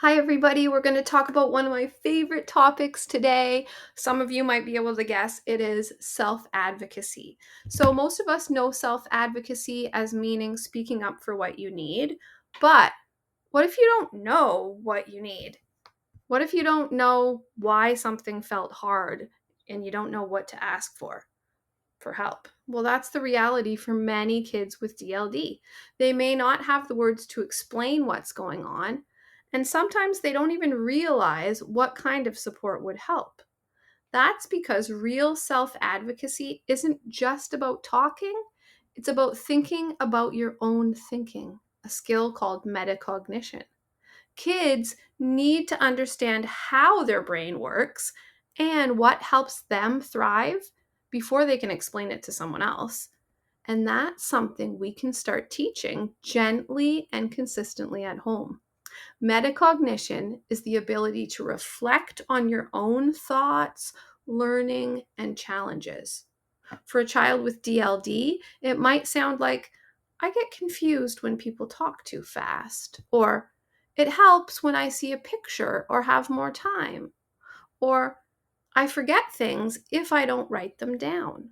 Hi, everybody. We're going to talk about one of my favorite topics today. Some of you might be able to guess it is self-advocacy. So, most of us know self-advocacy as meaning speaking up for what you need. But what if you don't know what you need? What if you don't know why something felt hard and you don't know what to ask for help? Well, that's the reality for many kids with DLD. They may not have the words to explain what's going on, and sometimes they don't even realize what kind of support would help. That's because real self advocacy isn't just about talking, it's about thinking about your own thinking, a skill called metacognition. Kids need to understand how their brain works and what helps them thrive before they can explain it to someone else. And that's something we can start teaching gently and consistently at home. Metacognition is the ability to reflect on your own thoughts, learning, and challenges. For a child with DLD, it might sound like, I get confused when people talk too fast, or it helps when I see a picture or have more time, or I forget things if I don't write them down.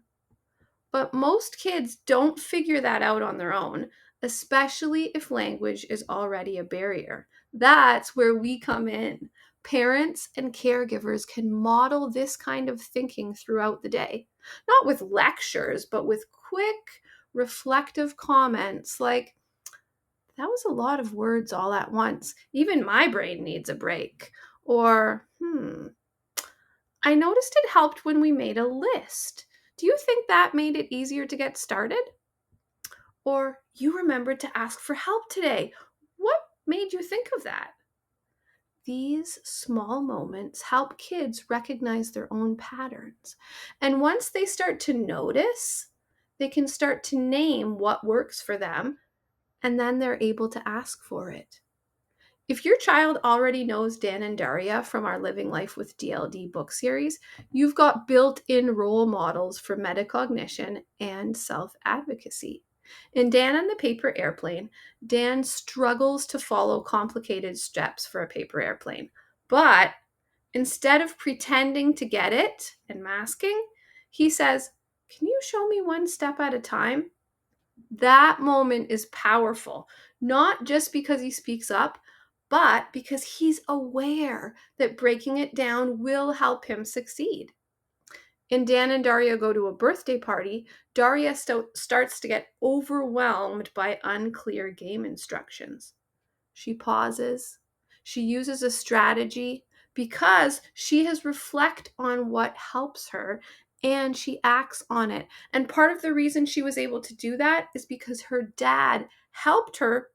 But most kids don't figure that out on their own, especially if language is already a barrier. That's where we come in. Parents and caregivers can model this kind of thinking throughout the day, not with lectures, but with quick, reflective comments like, that was a lot of words all at once. Even my brain needs a break. Or, I noticed it helped when we made a list. Do you think that made it easier to get started? Or you remembered to ask for help today. What made you think of that? These small moments help kids recognize their own patterns. And once they start to notice, they can start to name what works for them, and then they're able to ask for it. If your child already knows Dan and Daria from our Living Life with DLD book series, you've got built in role models for metacognition and self advocacy. In Dan and the Paper Airplane, Dan struggles to follow complicated steps for a paper airplane. But instead of pretending to get it and masking, he says, "Can you show me one step at a time?" That moment is powerful, not just because he speaks up, but because he's aware that breaking it down will help him succeed. In Dan and Daria Go to a Birthday Party, Daria starts to get overwhelmed by unclear game instructions. She pauses. She uses a strategy because she has reflected on what helps her and she acts on it. And part of the reason she was able to do that is because her dad helped her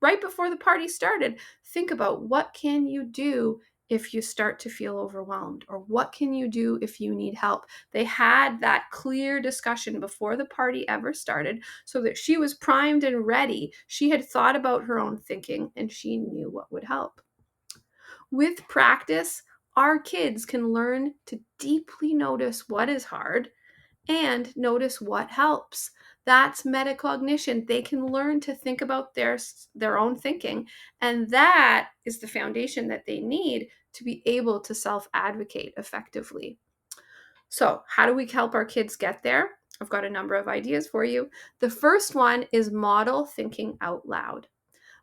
right before the party started. Think about, what can you do if you start to feel overwhelmed, or what can you do if you need help? They had that clear discussion before the party ever started so that she was primed and ready. She had thought about her own thinking and she knew what would help. With practice, our kids can learn to deeply notice what is hard and notice what helps. That's metacognition. They can learn to think about their own thinking, and that is the foundation that they need to be able to self-advocate effectively. So, how do we help our kids get there? I've got a number of ideas for you. The first one is model thinking out loud.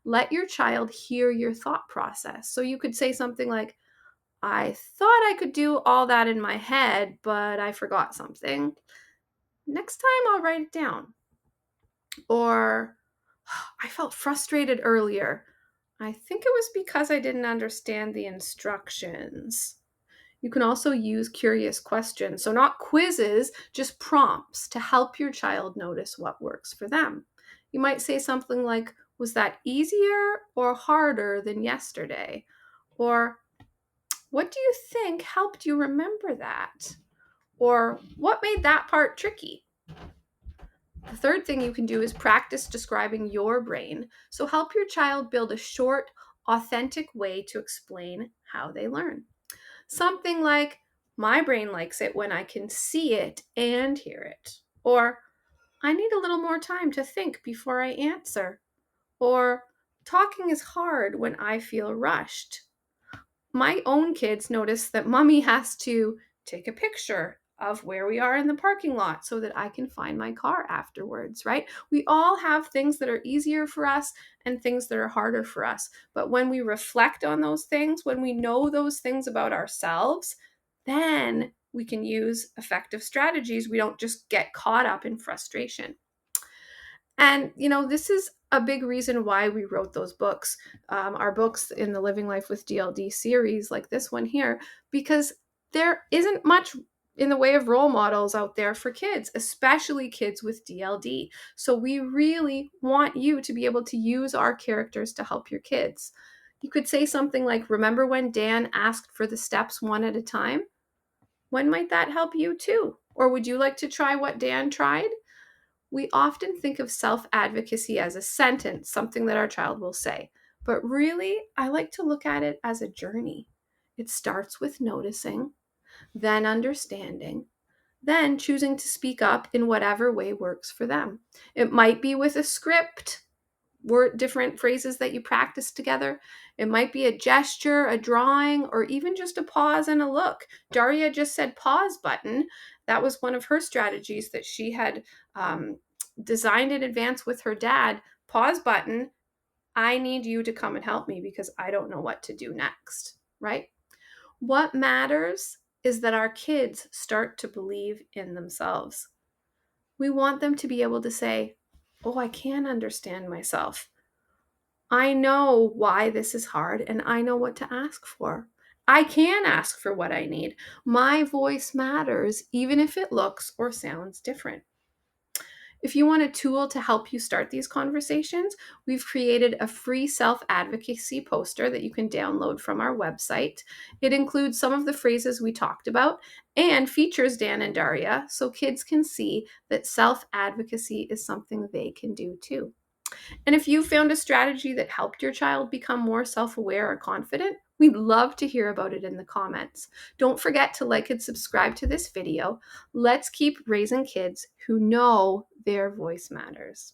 Let your child hear your thought process. So you could say something like, I thought I could do all that in my head, but I forgot something. Next time I'll write it down. Or, I felt frustrated earlier. I think it was because I didn't understand the instructions. You can also use curious questions. So, not quizzes, just prompts to help your child notice what works for them. You might say something like, was that easier or harder than yesterday? Or, what do you think helped you remember that? Or, what made that part tricky? The third thing you can do is practice describing your brain. So, help your child build a short, authentic way to explain how they learn. Something like, my brain likes it when I can see it and hear it. Or, I need a little more time to think before I answer. Or, talking is hard when I feel rushed. My own kids notice that mommy has to take a picture of where we are in the parking lot so that I can find my car afterwards, right? We all have things that are easier for us and things that are harder for us. But when we reflect on those things, when we know those things about ourselves, then we can use effective strategies. We don't just get caught up in frustration. And, this is a big reason why we wrote those books, our books in the Living Life with DLD series, like this one here, because there isn't much in the way of role models out there for kids, especially kids with DLD. So we really want you to be able to use our characters to help your kids. You could say something like, remember when Dan asked for the steps one at a time? When might that help you too? Or would you like to try what Dan tried? We often think of self-advocacy as a sentence, something that our child will say. But really, I like to look at it as a journey. It starts with noticing, then understanding, then choosing to speak up in whatever way works for them. It might be with a script, different phrases that you practice together. It might be a gesture, a drawing, or even just a pause and a look. Daria just said pause button. That was one of her strategies that she had designed in advance with her dad. Pause button. I need you to come and help me because I don't know what to do next, right? What matters is that our kids start to believe in themselves. We want them to be able to say, oh, I can understand myself. I know why this is hard and I know what to ask for. I can ask for what I need. My voice matters, even if it looks or sounds different. If you want a tool to help you start these conversations, we've created a free self-advocacy poster that you can download from our website. It includes some of the phrases we talked about and features Dan and Daria so kids can see that self-advocacy is something they can do too. And if you found a strategy that helped your child become more self-aware or confident, we'd love to hear about it in the comments. Don't forget to like and subscribe to this video. Let's keep raising kids who know their voice matters.